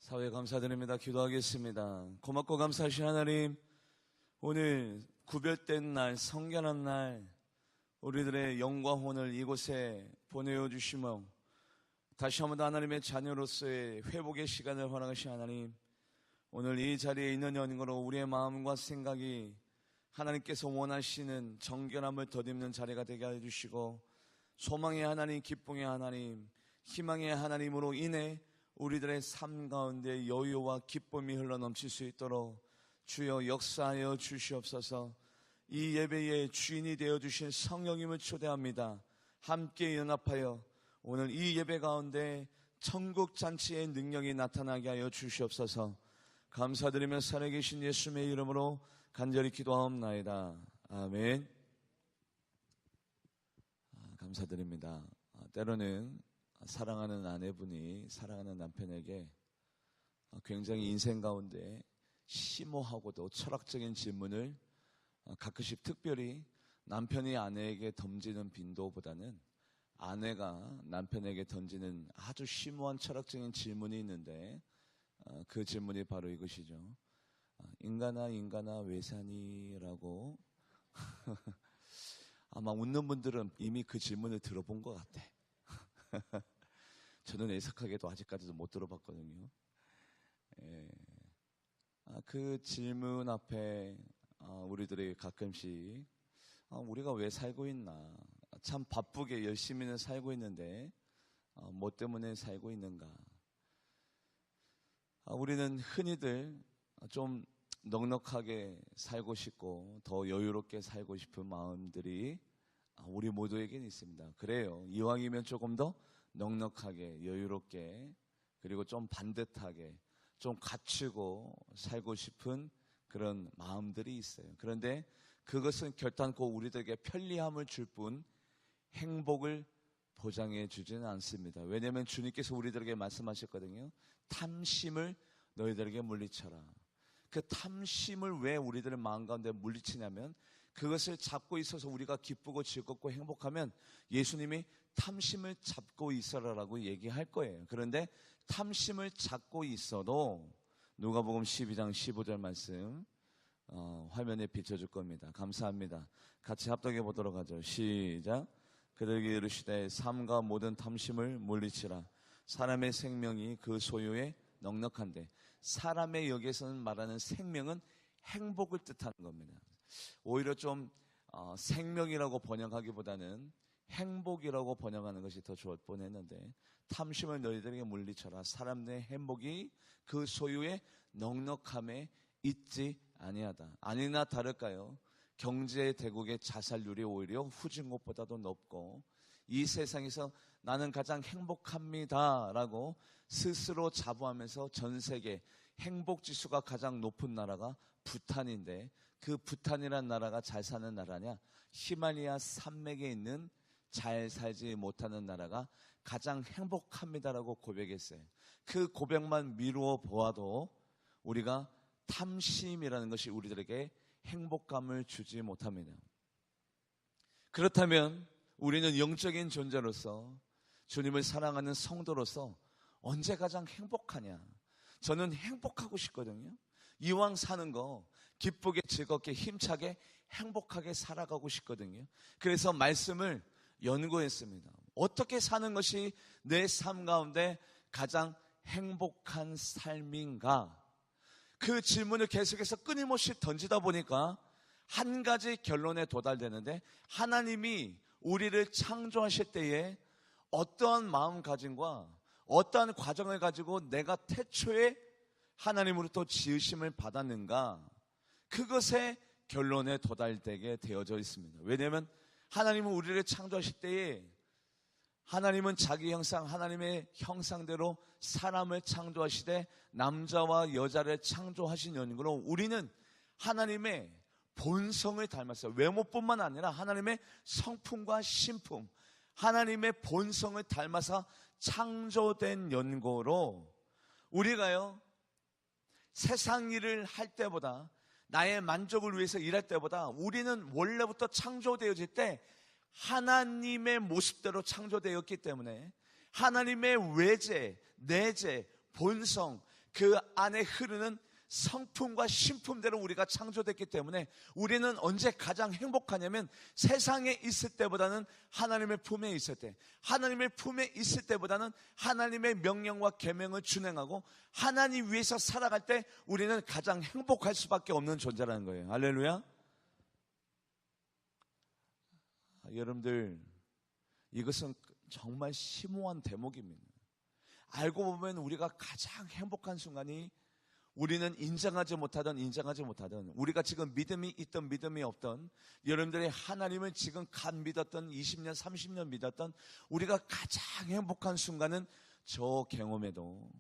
사회 감사드립니다. 기도하겠습니다. 고맙고 감사하신 하나님, 오늘 구별된 날, 성결한 날, 우리들의 영과 혼을 이곳에 보내어 주시며 다시 한번 하나님의 자녀로서의 회복의 시간을 허락하신 하나님, 오늘 이 자리에 있는 연인으로 우리의 마음과 생각이 하나님께서 원하시는 정결함을 덧입는 자리가 되게 해주시고, 소망의 하나님, 기쁨의 하나님, 희망의 하나님으로 인해 우리들의 삶 가운데 여유와 기쁨이 흘러넘칠 수 있도록 주여 역사하여 주시옵소서. 이 예배의 주인이 되어주신 성령님을 초대합니다. 함께 연합하여 오늘 이 예배 가운데 천국 잔치의 능력이 나타나게 하여 주시옵소서. 감사드리며 살아계신 예수님의 이름으로 간절히 기도하옵나이다. 아멘. 감사드립니다. 때로는 사랑하는 아내분이 사랑하는 남편에게 굉장히 인생 가운데 심오하고도 철학적인 질문을 가끔씩, 특별히 남편이 아내에게 던지는 빈도보다는 아내가 남편에게 던지는 아주 심오한 철학적인 질문이 있는데, 그 질문이 바로 이것이죠. 인간아 왜 사니? 라고. 아마 웃는 분들은 이미 그 질문을 들어본 것 같아. 저는 애석하게도 아직까지도 못 들어봤거든요. 그 질문 앞에 우리들이 가끔씩 우리가 왜 살고 있나, 참 바쁘게 열심히는 살고 있는데 뭐 때문에 살고 있는가. 우리는 흔히들 좀 넉넉하게 살고 싶고 더 여유롭게 살고 싶은 마음들이 우리 모두에게는 있습니다. 그래요. 이왕이면 조금 더 넉넉하게, 여유롭게, 그리고 좀 반듯하게, 좀 갖추고 살고 싶은 그런 마음들이 있어요. 그런데 그것은 결단코 우리들에게 편리함을 줄 뿐 행복을 보장해 주지는 않습니다. 왜냐하면 주님께서 우리들에게 말씀하셨거든요. 탐심을 너희들에게 물리쳐라. 그 탐심을 왜 우리들의 마음 가운데 물리치냐면, 그것을 잡고 있어서 우리가 기쁘고 즐겁고 행복하면 예수님이 탐심을 잡고 있어라라고 얘기할 거예요. 그런데 탐심을 잡고 있어도 누가복음 12장 15절 말씀 화면에 비춰줄 겁니다. 감사합니다. 같이 합독해 보도록 하죠. 시작. 그들에게 이르시되 삶과 모든 탐심을 물리치라. 사람의 생명이 그 소유에 넉넉한데, 사람의 여기에서는 말하는 생명은 행복을 뜻하는 겁니다. 오히려 좀 생명이라고 번역하기보다는 행복이라고 번역하는 것이 더 좋을 뻔했는데, 탐심을 너희들에게 물리쳐라. 사람들의 행복이 그 소유의 넉넉함에 있지 아니하다. 아니나 다를까요? 경제 대국의 자살률이 오히려 후진국보다도 높고, 이 세상에서 나는 가장 행복합니다 라고 스스로 자부하면서 전 세계 행복지수가 가장 높은 나라가 부탄인데, 그 부탄이라는 나라가 잘 사는 나라냐? 히말라야 산맥에 있는 잘 살지 못하는 나라가 가장 행복합니다라고 고백했어요. 그 고백만 미루어 보아도 우리가 탐심이라는 것이 우리들에게 행복감을 주지 못합니다. 그렇다면 우리는 영적인 존재로서, 주님을 사랑하는 성도로서 언제 가장 행복하냐? 저는 행복하고 싶거든요. 이왕 사는 거 기쁘게, 즐겁게, 힘차게, 행복하게 살아가고 싶거든요. 그래서 말씀을 연구했습니다. 어떻게 사는 것이 내 삶 가운데 가장 행복한 삶인가? 그 질문을 계속해서 끊임없이 던지다 보니까 한 가지 결론에 도달되는데, 하나님이 우리를 창조하실 때에 어떠한 마음가짐과 어떠한 과정을 가지고 내가 태초에 하나님으로부터 지으심을 받았는가, 그것의 결론에 도달되게 되어져 있습니다. 왜냐하면 하나님은 우리를 창조하실 때에 하나님은 자기 형상, 하나님의 형상대로 사람을 창조하시되 남자와 여자를 창조하신 연구로 우리는 하나님의 본성을 닮았어요. 외모뿐만 아니라 하나님의 성품과 신품, 하나님의 본성을 닮아서 창조된 연고로 우리가요, 세상 일을 할 때보다, 나의 만족을 위해서 일할 때보다 우리는 원래부터 창조되어질 때 하나님의 모습대로 창조되었기 때문에 하나님의 외재, 내재, 본성, 그 안에 흐르는 성품과 신품대로 우리가 창조됐기 때문에 우리는 언제 가장 행복하냐면 세상에 있을 때보다는 하나님의 품에 있을 때, 하나님의 품에 있을 때보다는 하나님의 명령과 계명을 준행하고 하나님 위해서 살아갈 때 우리는 가장 행복할 수밖에 없는 존재라는 거예요. 할렐루야. 여러분들, 이것은 정말 심오한 대목입니다. 알고 보면 우리가 가장 행복한 순간이 우리는 인정하지 못하던 우리가 지금 믿음이 있던 믿음이 없던, 여러분들의 하나님을 지금 간 믿었던 20년 30년 믿었던 우리가 가장 행복한 순간은 저 경험에도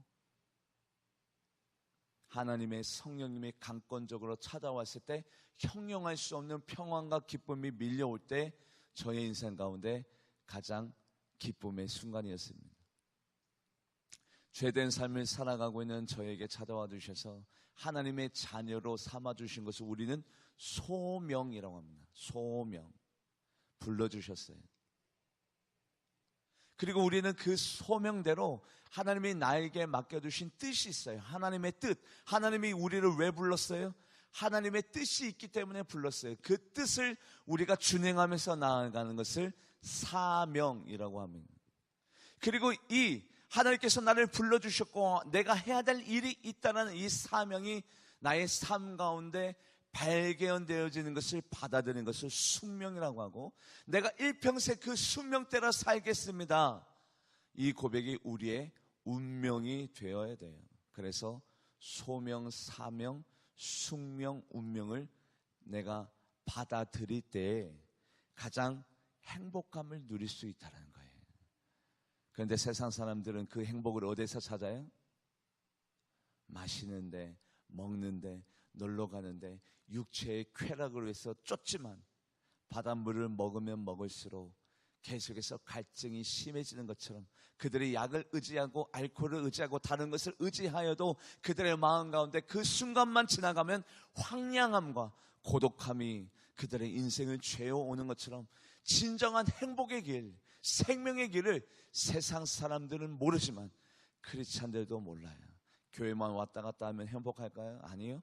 하나님의 성령님이 강권적으로 찾아왔을 때 형용할 수 없는 평안과 기쁨이 밀려올 때 저의 인생 가운데 가장 기쁨의 순간이었습니다. 죄된 삶을 살아가고 있는 저에게 찾아와 주셔서 하나님의 자녀로 삼아주신 것을 우리는 소명이라고 합니다. 소명. 불러주셨어요. 그리고 우리는 그 소명대로 하나님이 나에게 맡겨주신 뜻이 있어요. 하나님의 뜻. 하나님이 우리를 왜 불렀어요? 하나님의 뜻이 있기 때문에 불렀어요. 그 뜻을 우리가 준행하면서 나아가는 것을 사명이라고 합니다. 그리고 이 하나님께서 나를 불러주셨고 내가 해야 될 일이 있다는 이 사명이 나의 삶 가운데 발견되어지는 것을 받아들이는 것을 숙명이라고 하고, 내가 일평생 그 숙명대로 살겠습니다, 이 고백이 우리의 운명이 되어야 돼요. 그래서 소명, 사명, 숙명, 운명을 내가 받아들일 때 가장 행복감을 누릴 수 있다는 거예요. 그런데 세상 사람들은 그 행복을 어디서 찾아요? 마시는데, 먹는데, 놀러 가는데, 육체의 쾌락을 위해서 쫓지만 바닷물을 먹으면 먹을수록 계속해서 갈증이 심해지는 것처럼 그들이 약을 의지하고 알코올을 의지하고 다른 것을 의지하여도 그들의 마음 가운데 그 순간만 지나가면 황량함과 고독함이 그들의 인생을 죄어오는 것처럼 진정한 행복의 길, 생명의 길을 세상 사람들은 모르지만 크리스찬들도 몰라요. 교회만 왔다 갔다 하면 행복할까요? 아니요.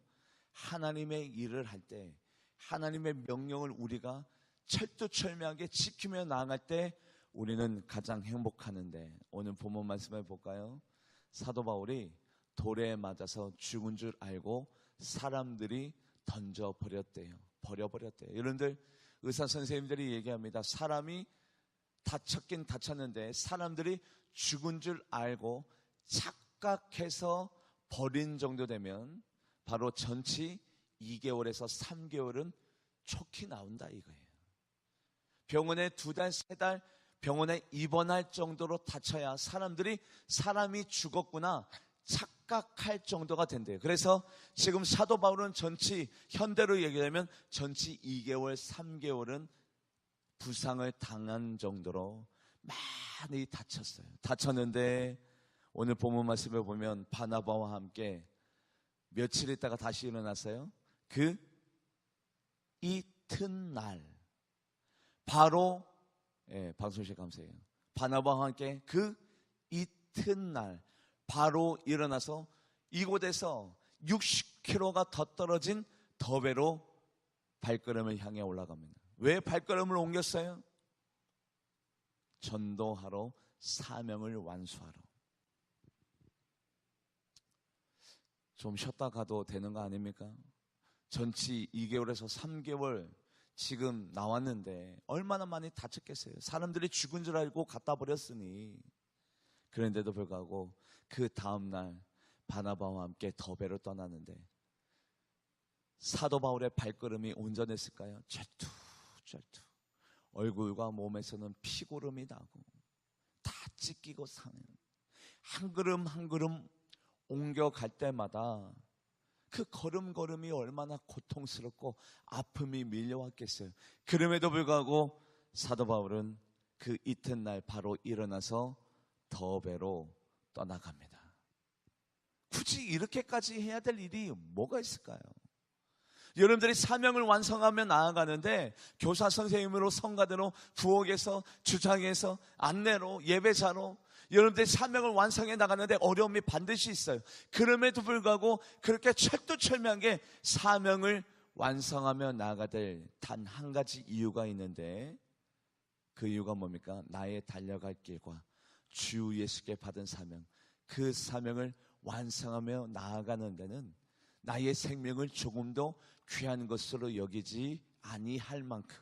하나님의 일을 할 때, 하나님의 명령을 우리가 철두철미하게 지키며 나아갈 때 우리는 가장 행복하는데, 오늘 본문 말씀을 볼까요? 사도 바울이 돌에 맞아서 죽은 줄 알고 사람들이 던져버렸대요. 버려버렸대요. 여러분들, 의사 선생님들이 얘기합니다. 사람이 다쳤긴 다쳤는데 사람들이 죽은 줄 알고 착각해서 버린 정도 되면 바로 전치 2개월에서 3개월은 촉이 나온다 이거예요. 병원에 2달, 3달 병원에 입원할 정도로 다쳐야 사람이 죽었구나 착각할 정도가 된대요. 그래서 지금 사도 바울은 전치, 현대로 얘기하면 전치 2개월, 3개월은 부상을 당한 정도로 많이 다쳤어요. 다쳤는데 오늘 본문 말씀을 보면 바나바와 함께 며칠 있다가 다시 일어났어요. 그 이튿날 바로, 방송실 감사해요. 바나바와 함께 그 이튿날 바로 일어나서 이곳에서 60km가 더 떨어진 더베로 발걸음을 향해 올라갑니다. 왜 발걸음을 옮겼어요? 전도하러, 사명을 완수하러. 좀 쉬었다 가도 되는 거 아닙니까? 전치 2개월에서 3개월 지금 나왔는데 얼마나 많이 다쳤겠어요. 사람들이 죽은 줄 알고 갖다 버렸으니. 그런데도 불구하고 그 다음날 바나바와 함께 더베로 떠나는데 사도 바울의 발걸음이 온전했을까요? 절투. 얼굴과 몸에서는 피고름이 나고 다 찢기고 사는, 한 걸음 한 걸음 옮겨갈 때마다 그 걸음걸음이 얼마나 고통스럽고 아픔이 밀려왔겠어요. 그럼에도 불구하고 사도 바울은 그 이튿날 바로 일어나서 더베로 떠나갑니다. 굳이 이렇게까지 해야 될 일이 뭐가 있을까요? 여러분들이 사명을 완성하며 나아가는데 교사 선생님으로, 성가대로, 부엌에서, 주장에서, 안내로, 예배자로, 여러분들의 사명을 완성해 나가는데 어려움이 반드시 있어요. 그럼에도 불구하고 그렇게 철두철미하게 사명을 완성하며 나아가야 될 단 한 가지 이유가 있는데, 그 이유가 뭡니까? 나의 달려갈 길과 주 예수께 받은 사명, 그 사명을 완성하며 나아가는 데는 나의 생명을 조금도 귀한 것으로 여기지 아니할 만큼,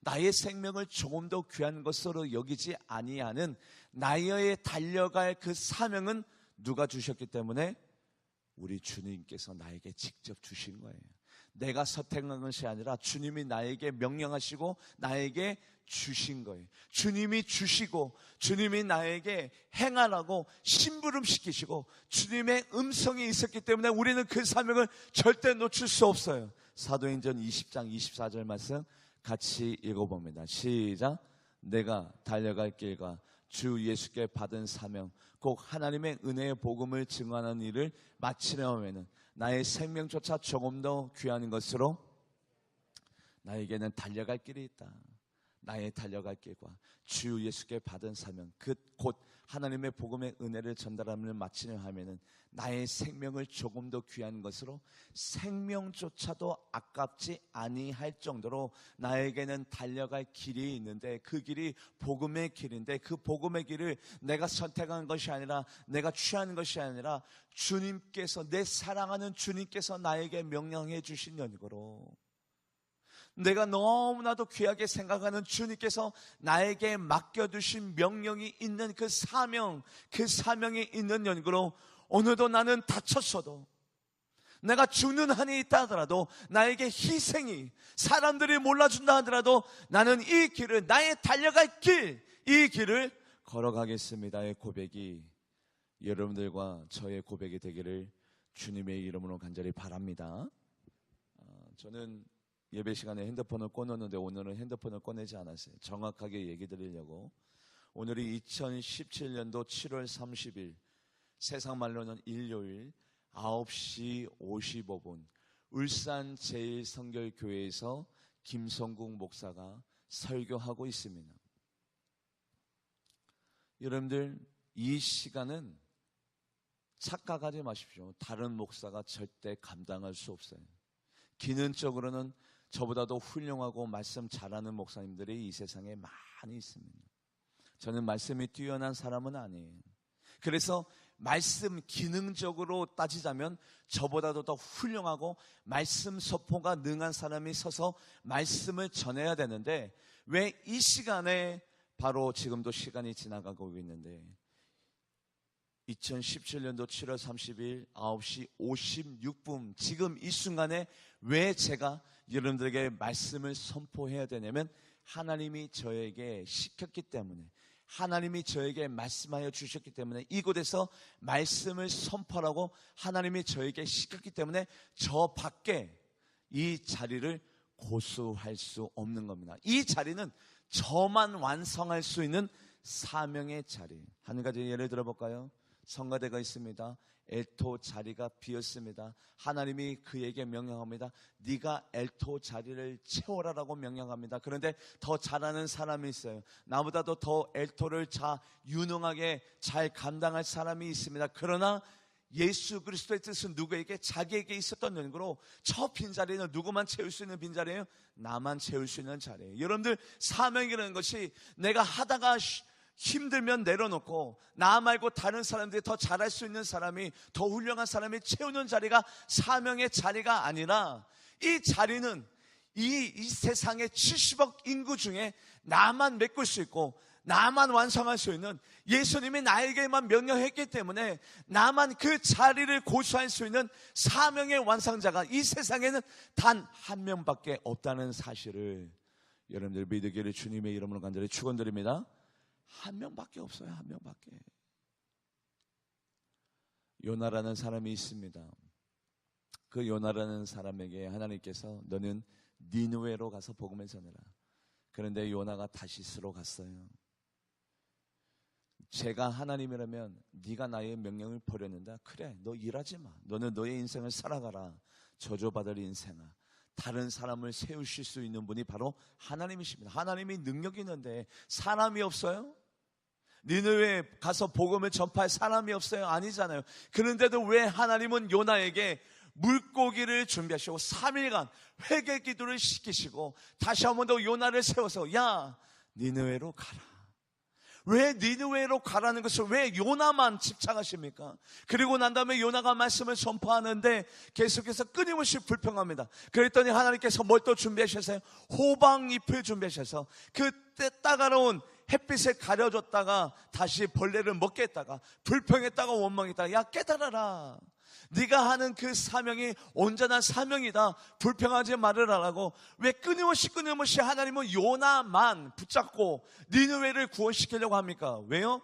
나의 생명을 조금 더 귀한 것으로 여기지 아니하는 나의 달려갈 그 사명은 누가 주셨기 때문에? 우리 주님께서 나에게 직접 주신 거예요. 내가 선택한 것이 아니라 주님이 나에게 명령하시고 나에게 주신 거예요. 주님이 주시고 주님이 나에게 행하라고 심부름시키시고 주님의 음성이 있었기 때문에 우리는 그 사명을 절대 놓칠 수 없어요. 사도행전 20장 24절 말씀 같이 읽어봅니다. 시작. 내가 달려갈 길과 주 예수께 받은 사명, 꼭 하나님의 은혜의 복음을 증언하는 일을 마치려면은 나의 생명조차 조금 더 귀한 것으로 나에게는 달려갈 길이 있다. 나의 달려갈 길과 주 예수께 받은 사명, 곧 하나님의 복음의 은혜를 전달함을 마치려 하면은 나의 생명을 조금 더 귀한 것으로 생명조차도 아깝지 아니할 정도로 나에게는 달려갈 길이 있는데, 그 길이 복음의 길인데, 그 복음의 길을 내가 선택한 것이 아니라 내가 취하는 것이 아니라 주님께서, 내 사랑하는 주님께서 나에게 명령해 주신 연고로, 내가 너무나도 귀하게 생각하는 주님께서 나에게 맡겨두신 명령이 있는 그 사명, 그 사명이 있는 연고로 오늘도 나는 다쳤어도, 내가 죽는 한이 있다 하더라도, 나에게 희생이 사람들이 몰라준다 하더라도 나는 이 길을, 나의 달려갈 길, 이 길을 걸어가겠습니다의 고백이 여러분들과 저의 고백이 되기를 주님의 이름으로 간절히 바랍니다. 저는 예배 시간에 핸드폰을 꺼놓는데 오늘은 핸드폰을 꺼내지 않았어요. 정확하게 얘기 드리려고. 오늘이 2017년도 7월 30일, 세상 말로는 일요일 9시 55분 울산 제일성결교회에서 김성국 목사가 설교하고 있습니다. 여러분들, 이 시간은 착각하지 마십시오. 다른 목사가 절대 감당할 수 없어요. 기능적으로는 저보다도 훌륭하고 말씀 잘하는 목사님들이 이 세상에 많이 있습니다. 저는 말씀이 뛰어난 사람은 아니에요. 그래서 말씀 기능적으로 따지자면 저보다도 더 훌륭하고 말씀 선포가 능한 사람이 서서 말씀을 전해야 되는데, 왜 이 시간에, 바로 지금도 시간이 지나가고 있는데 2017년도 7월 30일 9시 56분 지금 이 순간에 왜 제가 여러분들에게 말씀을 선포해야 되냐면, 하나님이 저에게 시켰기 때문에, 하나님이 저에게 말씀하여 주셨기 때문에, 이곳에서 말씀을 선포하라고 하나님이 저에게 시켰기 때문에 저 밖에 이 자리를 고수할 수 없는 겁니다. 이 자리는 저만 완성할 수 있는 사명의 자리. 한 가지 예를 들어볼까요? 성가대가 있습니다. 엘토 자리가 비었습니다. 하나님이 그에게 명령합니다. 네가 엘토 자리를 채워라라고 명령합니다. 그런데 더 잘하는 사람이 있어요. 나보다도 더 엘토를 유능하게 잘 감당할 사람이 있습니다. 그러나 예수 그리스도의 뜻은 누구에게? 자기에게 있었던 연고로 저 빈자리는 누구만 채울 수 있는 빈자리예요? 나만 채울 수 있는 자리예요. 여러분들, 사명이라는 것이 내가 하다가 힘들면 내려놓고 나 말고 다른 사람들이 더 잘할 수 있는 사람이, 더 훌륭한 사람이 채우는 자리가 사명의 자리가 아니라, 이 자리는 이 세상의 70억 인구 중에 나만 메꿀 수 있고 나만 완성할 수 있는, 예수님이 나에게만 명령했기 때문에 나만 그 자리를 고수할 수 있는 사명의 완성자가 이 세상에는 단 한 명밖에 없다는 사실을 여러분들 믿으기를 주님의 이름으로 간절히 축원드립니다. 한 명밖에 없어요. 한 명밖에. 요나라는 사람이 있습니다. 그 요나라는 사람에게 하나님께서 너는 니느웨로 가서 복음을 전해라. 그런데 요나가 다시스로 갔어요. 제가 하나님이라면 네가 나의 명령을 버렸는다. 그래, 너 일하지 마. 너는 너의 인생을 살아가라. 저주받을 인생아. 다른 사람을 세우실 수 있는 분이 바로 하나님이십니다. 하나님이 능력이 있는데 사람이 없어요? 니느웨에 가서 복음을 전파할 사람이 없어요? 아니잖아요. 그런데도 왜 하나님은 요나에게 물고기를 준비하시고 3일간 회개 기도를 시키시고 다시 한 번 더 요나를 세워서 야 니느웨로 가라. 왜 니느웨로 가라는 것을 왜 요나만 집착하십니까? 그리고 난 다음에 요나가 말씀을 전파하는데 계속해서 끊임없이 불평합니다. 그랬더니 하나님께서 뭘 또 준비하셨어요? 호박잎을 준비하셔서 그때 따가로운 햇빛에 가려졌다가 다시 벌레를 먹게 했다가 불평했다가 원망했다가 야 깨달아라. 네가 하는 그 사명이 온전한 사명이다. 불평하지 말으라라고. 왜 끊임없이 하나님은 요나만 붙잡고 니느웨를 구원시키려고 합니까? 왜요?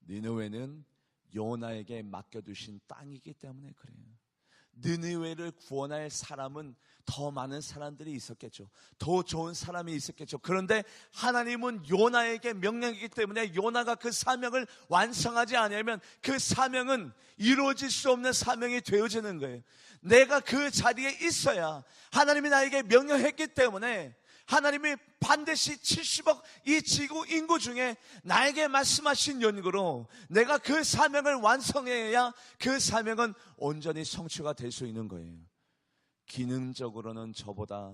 니느웨는 요나에게 맡겨두신 땅이기 때문에 그래요. 니느웨를 구원할 사람은 더 많은 사람들이 있었겠죠. 더 좋은 사람이 있었겠죠. 그런데 하나님은 요나에게 명령이기 때문에 요나가 그 사명을 완성하지 않으면 그 사명은 이루어질 수 없는 사명이 되어지는 거예요. 내가 그 자리에 있어야 하나님이 나에게 명령했기 때문에 하나님이 반드시 70억 이 지구 인구 중에 나에게 말씀하신 연구로 내가 그 사명을 완성해야 그 사명은 온전히 성취가 될 수 있는 거예요. 기능적으로는 저보다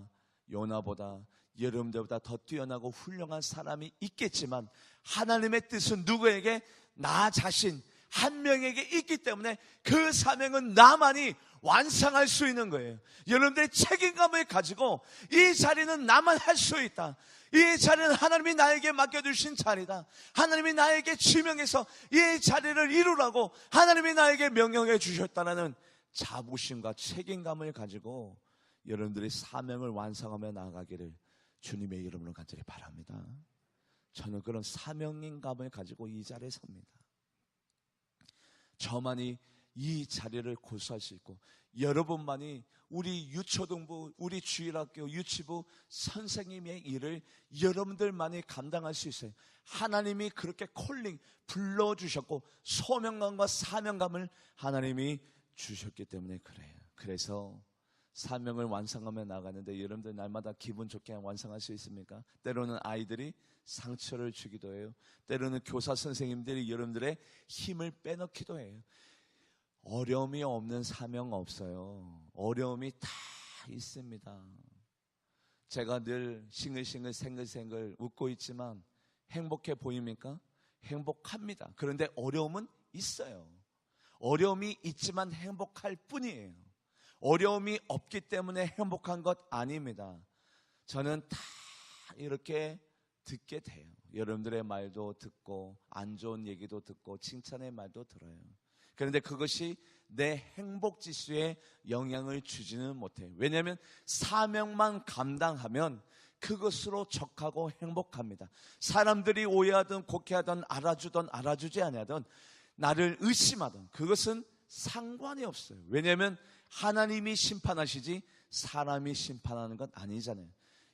요나보다 여러분들보다 더 뛰어나고 훌륭한 사람이 있겠지만 하나님의 뜻은 누구에게? 나 자신 한 명에게 있기 때문에 그 사명은 나만이 완성할 수 있는 거예요. 여러분들의 책임감을 가지고 이 자리는 나만 할 수 있다. 이 자리는 하나님이 나에게 맡겨주신 자리다. 하나님이 나에게 지명해서 이 자리를 이루라고 하나님이 나에게 명령해 주셨다는 자부심과 책임감을 가지고 여러분들이 사명을 완성하며 나아가기를 주님의 이름으로 간절히 바랍니다. 저는 그런 사명감을 가지고 이 자리에 섭니다. 저만이 이 자리를 고수할 수 있고 여러분만이 우리 유초등부, 우리 주일학교, 유치부 선생님의 일을 여러분들만이 감당할 수 있어요. 하나님이 그렇게 콜링 불러주셨고 소명감과 사명감을 하나님이 주셨기 때문에 그래요. 그래서 사명을 완성하며 나가는데 여러분들 날마다 기분 좋게 완성할 수 있습니까? 때로는 아이들이 상처를 주기도 해요. 때로는 교사 선생님들이 여러분들의 힘을 빼놓기도 해요. 어려움이 없는 사명 없어요. 어려움이 다 있습니다. 제가 늘 싱글싱글 생글생글 웃고 있지만 행복해 보입니까? 행복합니다. 그런데 어려움은 있어요. 어려움이 있지만 행복할 뿐이에요. 어려움이 없기 때문에 행복한 것 아닙니다. 저는 다 이렇게 듣게 돼요. 여러분들의 말도 듣고 안 좋은 얘기도 듣고 칭찬의 말도 들어요. 그런데 그것이 내 행복 지수에 영향을 주지는 못해요. 왜냐하면 사명만 감당하면 그것으로 족하고 행복합니다. 사람들이 오해하든 곡해하든 알아주든 알아주지 아니하든 나를 의심하든 그것은 상관이 없어요. 왜냐하면 하나님이 심판하시지 사람이 심판하는 건 아니잖아요.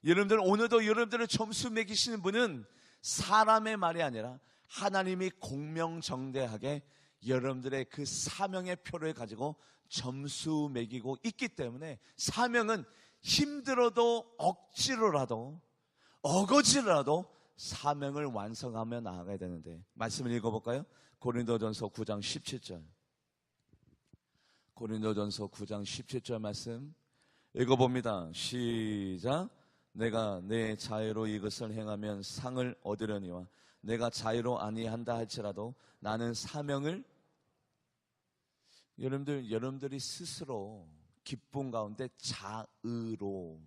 여러분들 오늘도 여러분들을 점수 매기시는 분은 사람의 말이 아니라 하나님이 공명정대하게 여러분들의 그 사명의 표를 가지고 점수 매기고 있기 때문에 사명은 힘들어도 억지로라도 어거지로라도 사명을 완성하며 나아가야 되는데 말씀을 읽어볼까요? 고린도전서 9장 17절 고린도전서 9장 17절 말씀 읽어봅니다. 시작. 내가 내 자유로 이것을 행하면 상을 얻으려니와 내가 자유로 아니한다 할지라도 나는 사명을 여러분들이 스스로 기쁨 가운데 자의로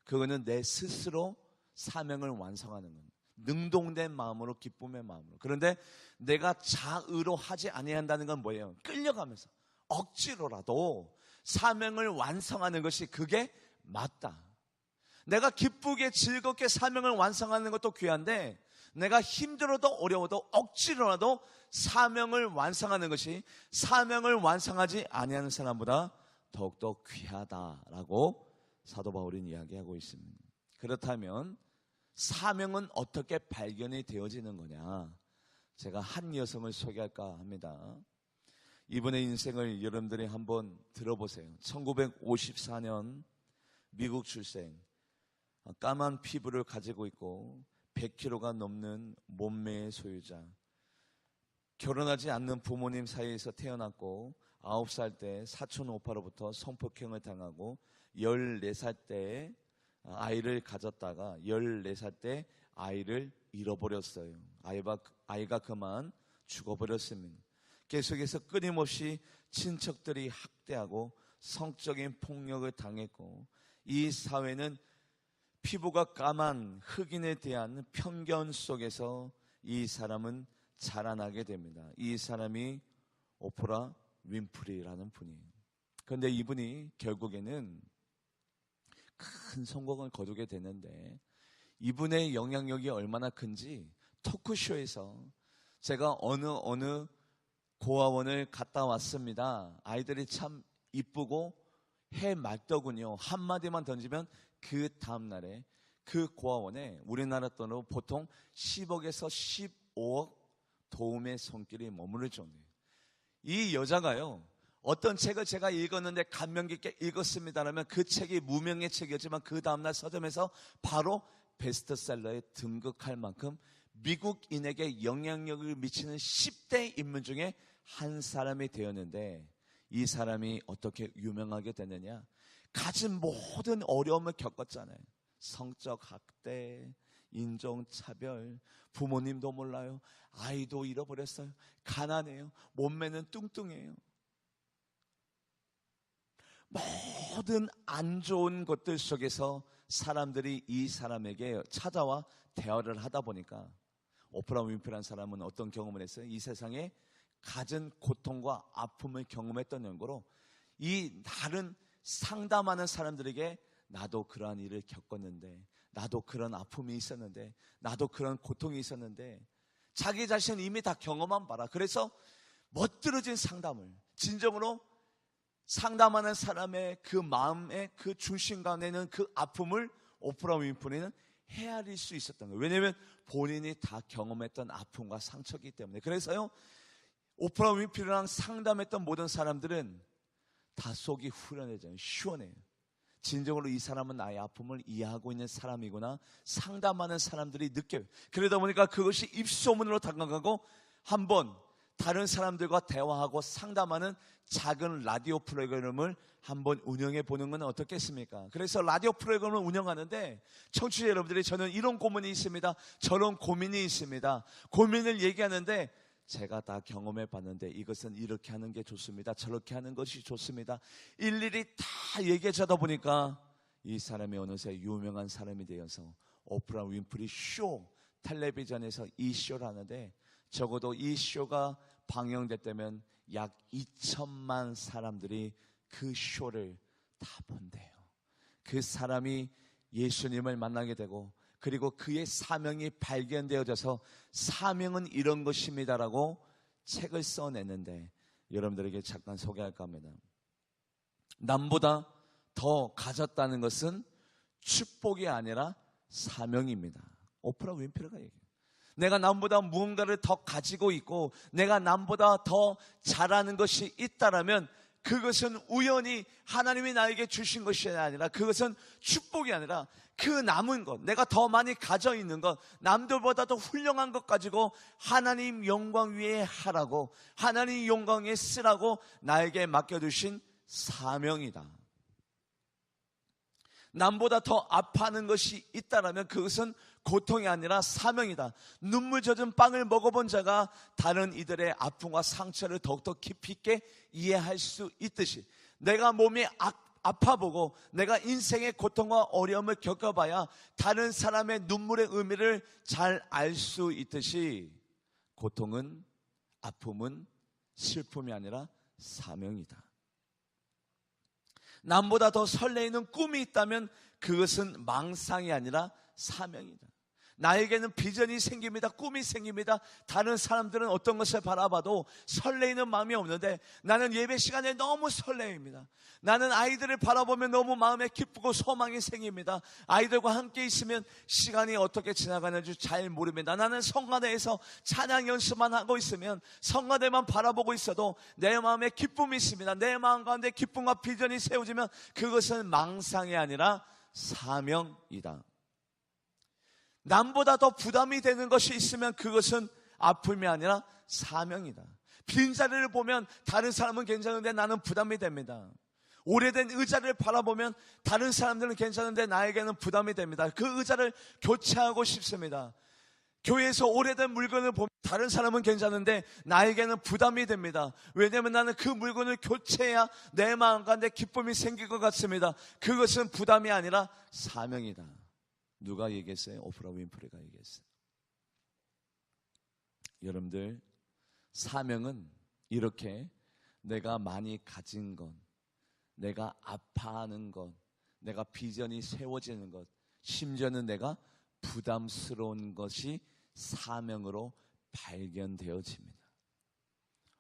그거는 내 스스로 사명을 완성하는 겁니다. 능동된 마음으로 기쁨의 마음으로. 그런데 내가 자의로 하지 아니한다는 건 뭐예요? 끌려가면서 억지로라도 사명을 완성하는 것이 그게 맞다. 내가 기쁘게 즐겁게 사명을 완성하는 것도 귀한데 내가 힘들어도 어려워도 억지로라도 사명을 완성하는 것이 사명을 완성하지 아니하는 사람보다 더욱더 귀하다라고 사도 바울은 이야기하고 있습니다. 그렇다면 사명은 어떻게 발견이 되어지는 거냐? 제가 한 여성을 소개할까 합니다. 이분의 인생을 여러분들이 한번 들어보세요. 1954년 미국 출생, 까만 피부를 가지고 있고 100kg가 넘는 몸매의 소유자, 결혼하지 않는 부모님 사이에서 태어났고 9살 때 사촌 오빠로부터 성폭행을 당하고 14살 때 아이를 가졌다가 14살 때 아이를 잃어버렸어요. 아이가 그만 죽어버렸습니다. 계속해서 끊임없이 친척들이 학대하고 성적인 폭력을 당했고, 이 사회는 피부가 까만 흑인에 대한 편견 속에서 이 사람은 자라나게 됩니다. 이 사람이 오프라 윈프리라는 분이에요. 그런데 이분이 결국에는 큰 성공을 거두게 되는데, 이분의 영향력이 얼마나 큰지 토크쇼에서 제가 어느 고아원을 갔다 왔습니다. 아이들이 참 이쁘고 해 맑더군요. 한마디만 던지면 그 다음날에 그 고아원에 우리나라 돈으로 보통 10억에서 15억 도움의 손길이 머무를 정도예요. 이 여자가요, 어떤 책을 제가 읽었는데 감명 깊게 읽었습니다라면 그 책이 무명의 책이었지만 그 다음날 서점에서 바로 베스트셀러에 등극할 만큼 미국인에게 영향력을 미치는 10대 인물 중에 한 사람이 되었는데, 이 사람이 어떻게 유명하게 됐느냐? 가진 모든 어려움을 겪었잖아요. 성적 학대, 인종차별, 부모님도 몰라요. 아이도 잃어버렸어요. 가난해요. 몸매는 뚱뚱해요. 모든 안 좋은 것들 속에서 사람들이 이 사람에게 찾아와 대화를 하다 보니까 오프라 윈프리라는 사람은 어떤 경험을 했어요? 이 세상에 갖은 고통과 아픔을 경험했던 연고로 이 다른 상담하는 사람들에게 나도 그러한 일을 겪었는데, 나도 그런 아픔이 있었는데, 나도 그런 고통이 있었는데, 자기 자신은 이미 다 경험한 바라. 그래서 멋들어진 상담을, 진정으로 상담하는 사람의 그 마음의 그 중심간에는 그 아픔을 오프라 윈프리는 헤아릴 수 있었던 거예요. 왜냐하면 본인이 다 경험했던 아픔과 상처이기 때문에. 그래서요, 오프라 윈프리랑 상담했던 모든 사람들은 다 속이 후련해져요. 시원해요. 진정으로 이 사람은 나의 아픔을 이해하고 있는 사람이구나 상담하는 사람들이 느껴요. 그러다 보니까 그것이 입소문으로 다가가고, 한번 다른 사람들과 대화하고 상담하는 작은 라디오 프로그램을 한번 운영해 보는 건 어떻겠습니까? 그래서 라디오 프로그램을 운영하는데, 청취자 여러분들이 저는 이런 고민이 있습니다, 저런 고민이 있습니다, 고민을 얘기하는데 제가 다 경험해 봤는데 이것은 이렇게 하는 게 좋습니다, 저렇게 하는 것이 좋습니다, 일일이 다 얘기하다 보니까 이 사람이 어느새 유명한 사람이 되어서 오프라 윈프리 쇼, 텔레비전에서 이 쇼를 하는데, 적어도 이 쇼가 방영됐다면 약 2천만 사람들이 그 쇼를 다 본대요. 그 사람이 예수님을 만나게 되고, 그리고 그의 사명이 발견되어져서 사명은 이런 것입니다라고 책을 써냈는데, 여러분들에게 잠깐 소개할까 합니다. 남보다 더 가졌다는 것은 축복이 아니라 사명입니다. 오프라 윈프리가 얘기해요. 내가 남보다 무언가를 더 가지고 있고 내가 남보다 더 잘하는 것이 있다라면 그것은 우연히 하나님이 나에게 주신 것이 아니라, 그것은 축복이 아니라 그 남은 것, 내가 더 많이 가져 있는 것, 남들보다 더 훌륭한 것 가지고 하나님 영광 위에 하라고, 하나님 영광 위에 쓰라고 나에게 맡겨두신 사명이다. 남보다 더 아파하는 것이 있다라면 그것은 고통이 아니라 사명이다. 눈물 젖은 빵을 먹어본 자가 다른 이들의 아픔과 상처를 더욱더 깊이 있게 이해할 수 있듯이, 내가 몸이 아파보고 내가 인생의 고통과 어려움을 겪어봐야 다른 사람의 눈물의 의미를 잘 알 수 있듯이, 고통은, 아픔은 슬픔이 아니라 사명이다. 남보다 더 설레이는 꿈이 있다면 그것은 망상이 아니라 사명이다. 나에게는 비전이 생깁니다. 꿈이 생깁니다. 다른 사람들은 어떤 것을 바라봐도 설레이는 마음이 없는데 나는 예배 시간에 너무 설레입니다. 나는 아이들을 바라보면 너무 마음에 기쁘고 소망이 생깁니다. 아이들과 함께 있으면 시간이 어떻게 지나가는지 잘 모릅니다. 나는 성가대에서 찬양 연습만 하고 있으면, 성가대만 바라보고 있어도 내 마음에 기쁨이 있습니다. 내 마음 가운데 기쁨과 비전이 세워지면 그것은 망상이 아니라 사명이다. 남보다 더 부담이 되는 것이 있으면 그것은 아픔이 아니라 사명이다. 빈자리를 보면 다른 사람은 괜찮은데 나는 부담이 됩니다. 오래된 의자를 바라보면 다른 사람들은 괜찮은데 나에게는 부담이 됩니다. 그 의자를 교체하고 싶습니다. 교회에서 오래된 물건을 보면 다른 사람은 괜찮은데 나에게는 부담이 됩니다. 왜냐하면 나는 그 물건을 교체해야 내 마음 가운데 기쁨이 생길 것 같습니다. 그것은 부담이 아니라 사명이다. 누가 얘기했어요? 오프라 윈프리가 얘기했어요. 여러분들, 사명은 이렇게 내가 많이 가진 것, 내가 아파하는 것, 내가 비전이 세워지는 것, 심지어는 내가 부담스러운 것이 사명으로 발견되어집니다.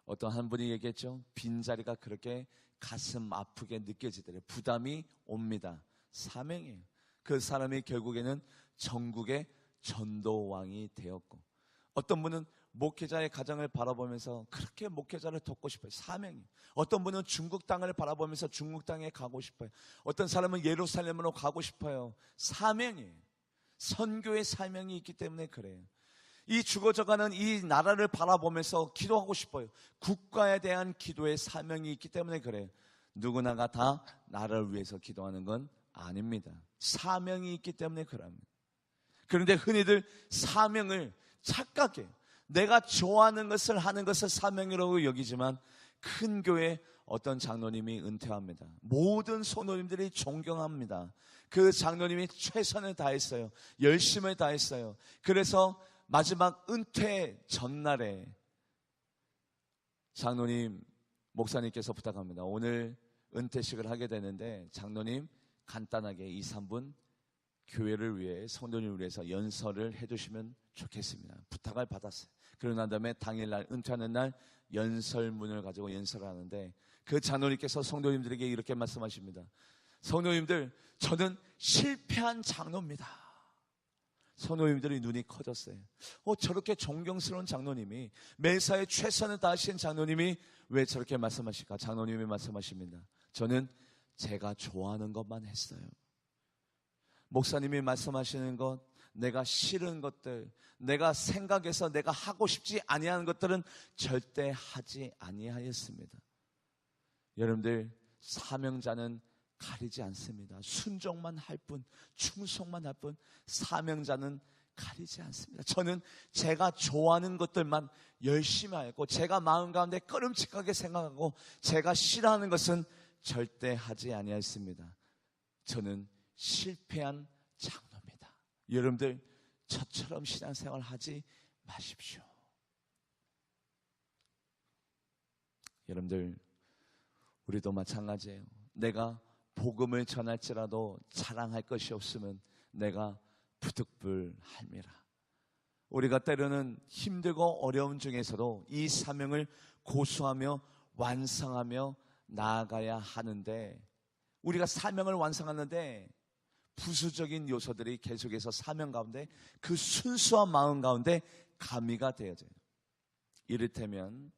어떤 한 분이 얘기했죠. 빈자리가 그렇게 가슴 아프게 느껴지더래. 부담이 옵니다. 사명이에요. 그 사람이 결국에는 전국의 전도왕이 되었고, 어떤 분은 목회자의 가정을 바라보면서 그렇게 목회자를 돕고 싶어요. 사명이. 어떤 분은 중국 땅을 바라보면서 중국 땅에 가고 싶어요. 어떤 사람은 예루살렘으로 가고 싶어요. 사명이에요. 선교의 사명이 있기 때문에 그래요. 이 죽어져가는 이 나라를 바라보면서 기도하고 싶어요. 국가에 대한 기도의 사명이 있기 때문에 그래요. 누구나가 다 나라를 위해서 기도하는 건 아닙니다. 사명이 있기 때문에 그럽니다. 그런데 흔히들 사명을 착각해요. 내가 좋아하는 것을 하는 것을 사명이라고 여기지만 큰 교회 어떤 장로님이 은퇴합니다. 모든 성도님들이 존경합니다. 그 장로님이 최선을 다했어요. 열심을 다했어요. 그래서 마지막 은퇴 전날에 장로님, 목사님께서 부탁합니다. 오늘 은퇴식을 하게 되는데 장로님 간단하게 2, 3분 교회를 위해, 성도님을 위해서 연설을 해주시면 좋겠습니다. 부탁을 받았어요. 그러고 난 다음에 당일날, 은퇴하는 날 연설문을 가지고 연설을 하는데 그 장로님께서 성도님들에게 이렇게 말씀하십니다. 성도님들, 저는 실패한 장로입니다. 성도님들이 눈이 커졌어요. 저렇게 존경스러운 장로님이, 매사에 최선을 다하신 장로님이 왜 저렇게 말씀하실까? 장로님이 말씀하십니다. 저는 제가 좋아하는 것만 했어요. 목사님이 말씀하시는 것, 내가 싫은 것들, 내가 생각해서 내가 하고 싶지 아니하는 것들은 절대 하지 아니하였습니다. 여러분들, 사명자는 가리지 않습니다. 순종만 할 뿐, 충성만 할 뿐, 사명자는 가리지 않습니다. 저는 제가 좋아하는 것들만 열심히 하였고, 제가 마음 가운데 꺼름칙하게 생각하고 제가 싫어하는 것은 절대 하지 아니하였습니다. 저는 실패한 장로입니다. 여러분들, 저처럼 신앙생활 하지 마십시오. 여러분들, 우리도 마찬가지예요. 내가 복음을 전할지라도 자랑할 것이 없으면 내가 부득불할미라. 우리가 때로는 힘들고 어려운 중에서도 이 사명을 고수하며 완성하며 나아가야 하는데, 우리가 사명을 완성하는데 부수적인 요소들이 계속해서 사명 가운데, 그 순수한 마음 가운데 가미가 되어져요. 이를테면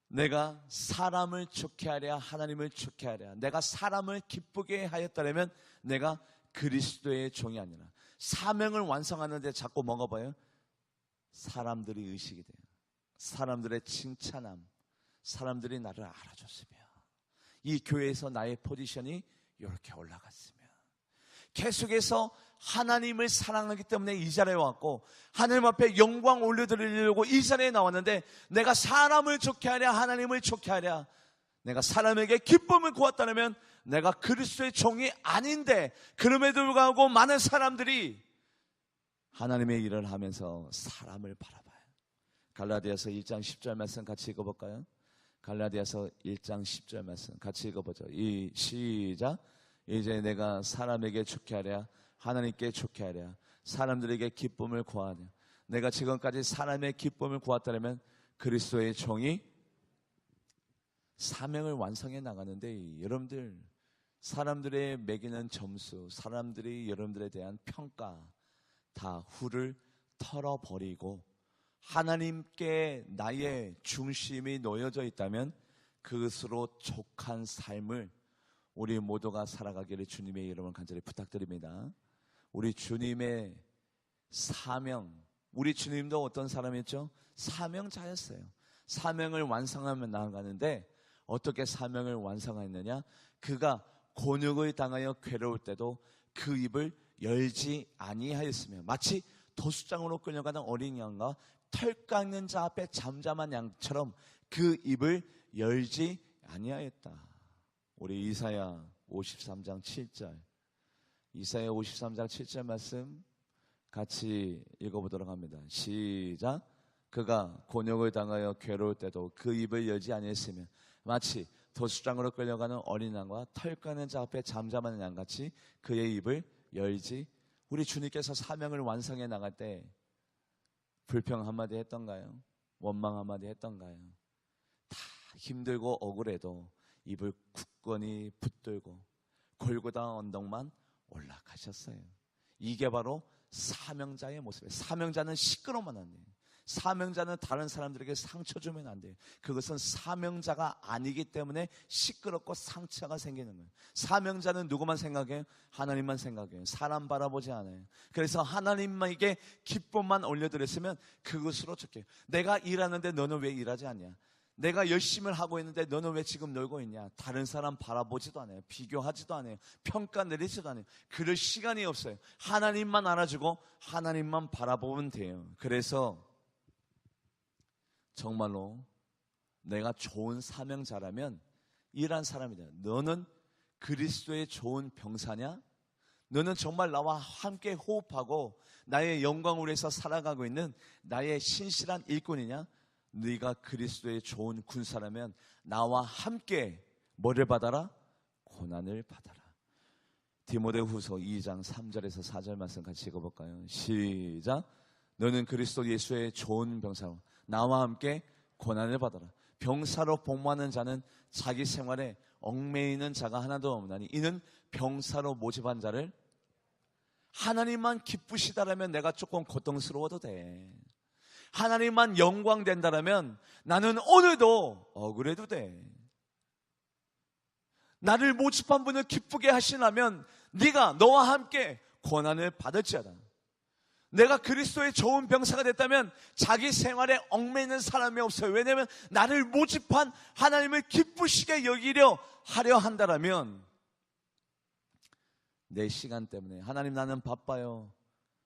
내가 사람을 좋게 하랴 하나님을 좋게 하랴, 내가 사람을 기쁘게 하였다면 내가 그리스도의 종이 아니라, 사명을 완성하는데 자꾸 뭐가 봐요? 사람들이 의식이 돼요. 사람들의 칭찬함, 사람들이 나를 알아줬으며, 이 교회에서 나의 포지션이 이렇게 올라갔으며, 계속해서 하나님을 사랑하기 때문에 이 자리에 왔고, 하나님 앞에 영광 올려드리려고 이 자리에 나왔는데, 내가 사람을 좋게 하랴 하나님을 좋게 하랴, 내가 사람에게 기쁨을 구했다면 내가 그리스도의 종이 아닌데, 그럼에도 불구하고 많은 사람들이 하나님의 일을 하면서 사람을 바라봐요. 갈라디아서 1장 10절 말씀 같이 읽어볼까요? 갈라디아서 1장 10절 말씀 같이 읽어보죠. 시작. 이제 내가 사람에게 좋게 하랴 하나님께 좋게 하랴 사람들에게 기쁨을 구하랴. 내가 지금까지 사람의 기쁨을 구했다면 그리스도의 종이 사명을 완성해 나가는데, 여러분들, 사람들의 매기는 점수, 사람들이 여러분들에 대한 평가 다 훌을 털어버리고 하나님께 나의 중심이 놓여져 있다면 그것으로 족한 삶을 우리 모두가 살아가기를 주님의 이름을 간절히 부탁드립니다. 우리 주님의 사명. 우리 주님도 어떤 사람이었죠? 사명자였어요. 사명을 완성하며 나아가는데 어떻게 사명을 완성했느냐? 그가 곤욕을 당하여 괴로울 때도 그 입을 열지 아니하였으며, 마치 도수장으로 끌려가는 어린 양과 털 깎는 자 앞에 잠잠한 양처럼 그 입을 열지 아니하였다. 우리 이사야 53장 7절, 이사야 53장 7절 말씀 같이 읽어보도록 합니다. 시작. 그가 곤욕을 당하여 괴로울 때도 그 입을 열지 아니했으며, 마치 도수장으로 끌려가는 어린 양과 털 깎는 자 앞에 잠잠한 양같이 그의 입을 열지. 우리 주님께서 사명을 완성해 나갈 때 불평 한마디 했던가요? 원망 한마디 했던가요? 다 힘들고 억울해도 입을 굳건히 붙들고 골고다 언덕만 올라가셨어요. 이게 바로 사명자의 모습이에요. 사명자는 시끄러우면 안 돼요. 사명자는 다른 사람들에게 상처 주면 안 돼요. 그것은 사명자가 아니기 때문에 시끄럽고 상처가 생기는 거예요. 사명자는 누구만 생각해요? 하나님만 생각해요. 사람 바라보지 않아요. 그래서 하나님에게 기쁨만 올려드렸으면 그것으로 족해요. 내가 일하는데 너는 왜 일하지 않냐? 내가 열심히 하고 있는데 너는 왜 지금 놀고 있냐? 다른 사람 바라보지도 않아요. 비교하지도 않아요. 평가 내리지도 않아요. 그럴 시간이 없어요. 하나님만 알아주고 하나님만 바라보면 돼요. 그래서 정말로 내가 좋은 사명자라면 이란 사람이다. 너는 그리스도의 좋은 병사냐? 너는 정말 나와 함께 호흡하고 나의 영광을 위해서 살아가고 있는 나의 신실한 일꾼이냐? 네가 그리스도의 좋은 군사라면 나와 함께 뭐를 받아라? 고난을 받아라. 디모데후서 2장 3절에서 4절 말씀 같이 읽어볼까요? 시작. 너는 그리스도 예수의 좋은 병사로 나와 함께 고난을 받아라. 병사로 복무하는 자는 자기 생활에 얽매이는 자가 하나도 없나니 이는 병사로 모집한 자를, 하나님만 기쁘시다라면 내가 조금 고통스러워도 돼. 하나님만 영광된다라면 나는 오늘도 억울해도 돼. 나를 모집한 분을 기쁘게 하시려면 네가 너와 함께 고난을 받을지어다. 내가 그리스도의 좋은 병사가 됐다면 자기 생활에 얽매이는 사람이 없어요. 왜냐하면 나를 모집한 하나님을 기쁘시게 여기려 하려 한다라면 내 시간 때문에 하나님 나는 바빠요.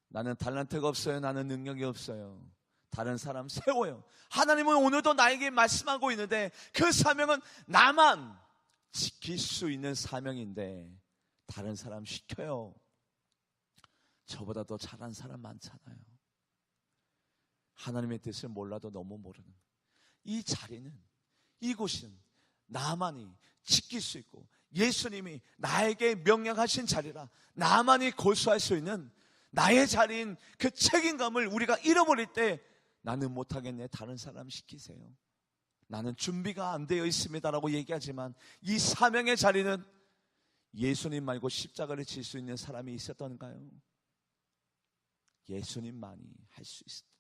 나는 탤런트가 없어요. 나는 능력이 없어요. 다른 사람 세워요. 하나님은 오늘도 나에게 말씀하고 있는데 그 사명은 나만 지킬 수 있는 사명인데 다른 사람 시켜요. 저보다 더 잘한 사람 많잖아요. 하나님의 뜻을 몰라도 너무 모르는 거예요. 이 자리는, 이곳은 나만이 지킬 수 있고 예수님이 나에게 명령하신 자리라 나만이 고수할 수 있는 나의 자리인 그 책임감을 우리가 잃어버릴 때 나는 못하겠네, 다른 사람 시키세요. 나는 준비가 안 되어 있습니다라고 얘기하지만 이 사명의 자리는 예수님 말고 십자가를 질 수 있는 사람이 있었던가요? 예수님만이 할 수 있습니다.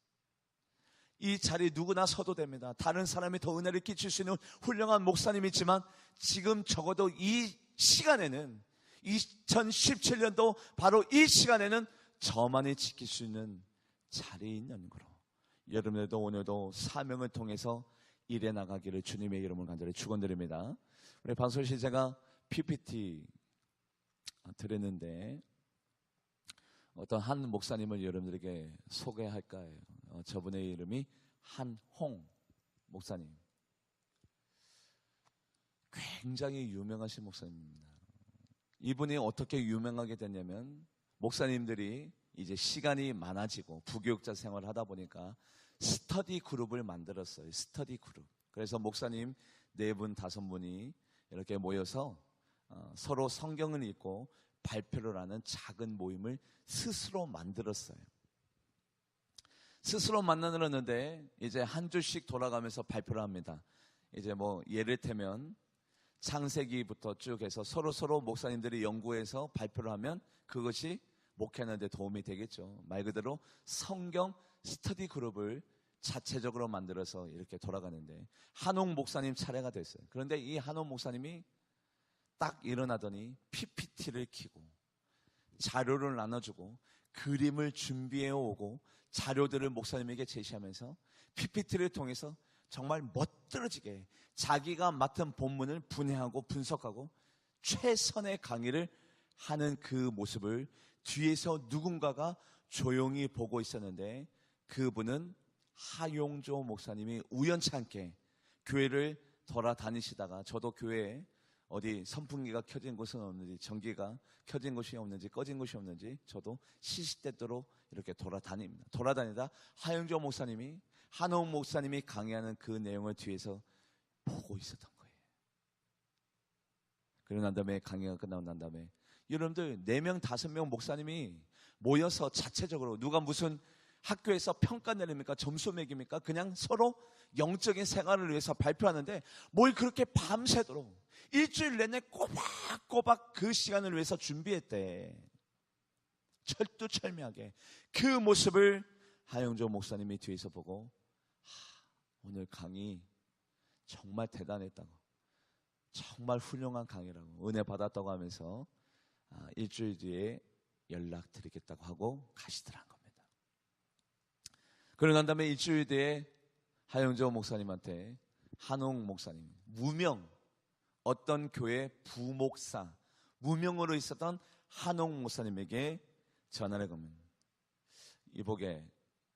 이 자리에 누구나 서도 됩니다. 다른 사람이 더 은혜를 끼칠 수 있는 훌륭한 목사님이 있지만 지금 적어도 이 시간에는 2017년도 바로 이 시간에는 저만이 지킬 수 있는 자리에 있는 거로 여러분들도 오늘도 사명을 통해서 일해 나가기를 주님의 이름으로 간절히 축원드립니다. 우리 방송실 제가 PPT 드렸는데 어떤 한 목사님을 여러분들에게 소개할까 해요. 저분의 이름이 한홍 목사님. 굉장히 유명하신 목사님입니다. 이분이 어떻게 유명하게 됐냐면 목사님들이 이제 시간이 많아지고 부교육자 생활을 하다 보니까 스터디 그룹을 만들었어요. 스터디 그룹. 그래서 목사님 4분, 5분이 이렇게 모여서 서로 성경을 읽고 발표를 하는 작은 모임을 스스로 만들었어요. 스스로 만들었는데 이제 한 주씩 돌아가면서 발표를 합니다. 이제 뭐 예를 들면 창세기부터 쭉 해서 서로 목사님들이 연구해서 발표를 하면 그것이 목회하는 데 도움이 되겠죠. 말 그대로 성경 스터디 그룹을 자체적으로 만들어서 이렇게 돌아가는데 한홍 목사님 차례가 됐어요. 그런데 이 한홍 목사님이 딱 일어나더니 PPT를 켜고 자료를 나눠주고 그림을 준비해 오고 자료들을 목사님에게 제시하면서 PPT를 통해서 정말 멋들어지게 자기가 맡은 본문을 분해하고 분석하고 최선의 강의를 하는 그 모습을 뒤에서 누군가가 조용히 보고 있었는데, 그분은 하용조 목사님이 우연찮게 교회를 돌아다니시다가, 저도 교회에 어디 선풍기가 켜진 곳은 없는지, 전기가 켜진 곳이 없는지, 꺼진 곳이 없는지 저도 시시때때로 이렇게 돌아다닙니다. 돌아다니다 하용조 목사님이, 한옥 목사님이 강의하는 그 내용을 뒤에서 보고 있었던 거예요. 그러고 난 다음에, 강의가 끝나고 난 다음에 여러분들 4명 5명 목사님이 모여서 자체적으로, 누가 무슨 학교에서 평가 내립니까? 점수 매깁니까? 그냥 서로 영적인 생활을 위해서 발표하는데 뭘 그렇게 밤새도록 일주일 내내 꼬박꼬박 그 시간을 위해서 준비했대. 철두철미하게. 그 모습을 하용조 목사님이 뒤에서 보고, 오늘 강의 정말 대단했다고, 정말 훌륭한 강의라고, 은혜 받았다고 하면서 일주일 뒤에 연락드리겠다고 하고 가시더란 겁니다. 그러고 난 다음에 일주일 뒤에 하용조 목사님한테 한옥 목사님, 무명, 어떤 교회 부목사, 무명으로 있었던 한옥 목사님에게 전화를 겁니다. 이보게,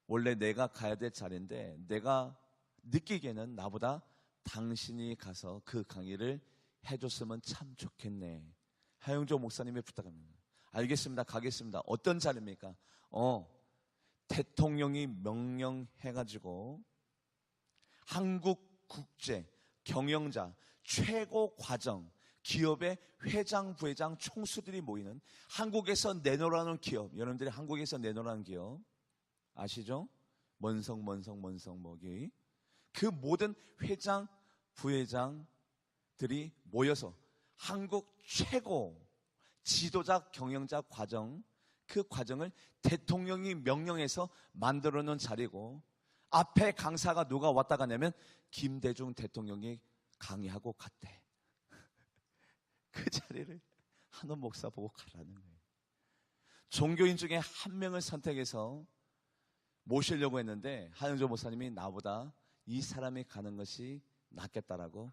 원래 내가 가야 될 자리인데 내가 느끼기에는 나보다 당신이 가서 그 강의를 해줬으면 참 좋겠네. 하용조 목사님이 부탁합니다. 알겠습니다. 가겠습니다. 어떤 자리입니까? 대통령이 명령해가지고 한국 국제 경영자 최고 과정 기업의 회장, 부회장, 총수들이 모이는, 한국에서 내놓으라는 기업, 여러분들이 한국에서 내놓으라는 기업 아시죠? mon성 그 모든 회장, 부회장들이 모여서 한국 최고 지도자, 경영자 과정, 그 과정을 대통령이 명령해서 만들어 놓은 자리고, 앞에 강사가 누가 왔다 가냐면 김대중 대통령이 강의하고 갔대. 그 자리를 한옥 목사 보고 가라는 거예요. 종교인 중에 한 명을 선택해서 모시려고 했는데 하용조 목사님이 나보다 이 사람이 가는 것이 낫겠다라고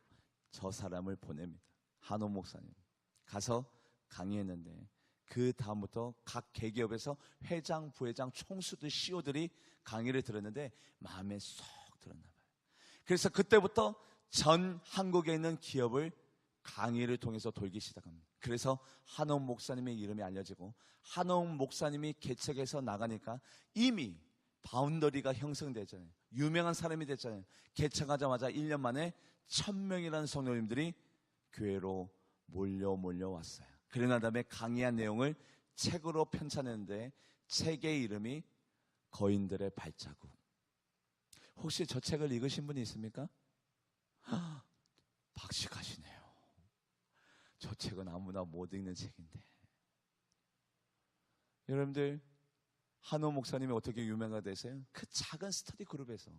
저 사람을 보냅니다. 한옥 목사님 가서 강의했는데, 그 다음부터 각 대기업에서 회장, 부회장, 총수들, CEO들이 강의를 들었는데 마음에 쏙 들었나 봐요. 그래서 그때부터 전 한국에 있는 기업을 강의를 통해서 돌기 시작합니다. 그래서 한옥 목사님의 이름이 알려지고, 한옥 목사님이 개척해서 나가니까 이미 바운더리가 형성되잖아요. 유명한 사람이 됐잖아요. 개척하자마자 1년 만에 1000명이라는 성도님들이 교회로 몰려왔어요. 그러나 다음에 강의한 내용을 책으로 편찬했는데 책의 이름이 거인들의 발자국. 혹시 저 책을 읽으신 분이 있습니까? 박식하시네요. 저 책은 아무나 못 읽는 책인데. 여러분들, 한옥 목사님이 어떻게 유명하게 되세요? 그 작은 스터디 그룹에서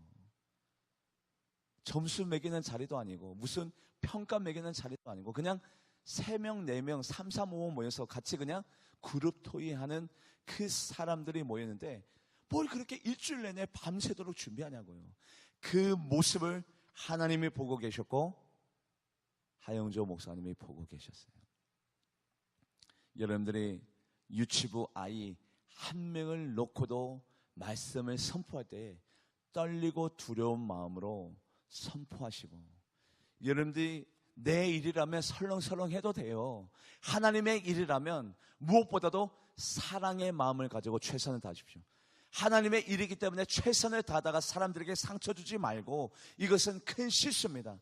점수 매기는 자리도 아니고 무슨 평가 매기는 자리도 아니고 그냥 3명, 4명, 3, 4, 5 모여서 같이 그냥 그룹 토의하는 그 사람들이 모였는데 뭘 그렇게 일주일 내내 밤새도록 준비하냐고요. 그 모습을 하나님이 보고 계셨고 하용조 목사님이 보고 계셨어요. 여러분들이 유치부 아이 한 명을 놓고도 말씀을 선포할 때 떨리고 두려운 마음으로 선포하시고, 여러분들이 내 일이라면 설렁설렁 해도 돼요. 하나님의 일이라면 무엇보다도 사랑의 마음을 가지고 최선을 다하십시오. 하나님의 일이기 때문에 최선을 다하다가 사람들에게 상처 주지 말고, 이것은 큰 실수입니다.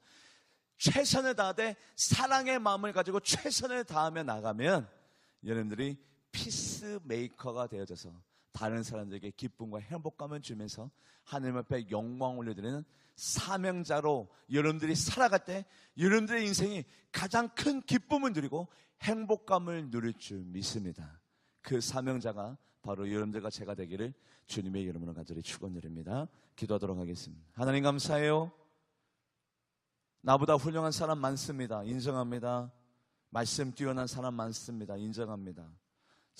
최선을 다하되 사랑의 마음을 가지고 최선을 다하며 나가면 여러분들이 피스메이커가 되어져서 다른 사람들에게 기쁨과 행복감을 주면서 하나님 앞에 영광 올려드리는 사명자로 여러분들이 살아갈 때 여러분들의 인생이 가장 큰 기쁨을 누리고 행복감을 누릴 줄 믿습니다. 그 사명자가 바로 여러분들과 제가 되기를 주님의 이름으로 간절히 축원드립니다. 기도하도록 하겠습니다. 하나님 감사해요. 나보다 훌륭한 사람 많습니다. 인정합니다. 말씀 뛰어난 사람 많습니다. 인정합니다.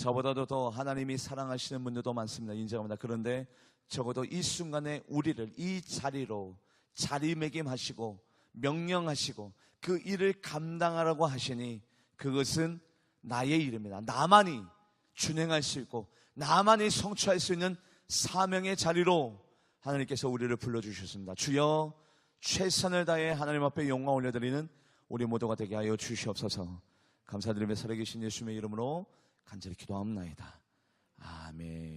저보다도 더 하나님이 사랑하시는 분들도 많습니다. 인정합니다. 그런데 적어도 이 순간에 우리를 이 자리로 자리매김하시고 명령하시고 그 일을 감당하라고 하시니 그것은 나의 일입니다. 나만이 준행할 수 있고 나만이 성취할 수 있는 사명의 자리로 하나님께서 우리를 불러주셨습니다. 주여, 최선을 다해 하나님 앞에 영광 올려드리는 우리 모두가 되게 하여 주시옵소서. 감사드리며 살아계신 예수님의 이름으로 간절히 기도합나이다. 아멘.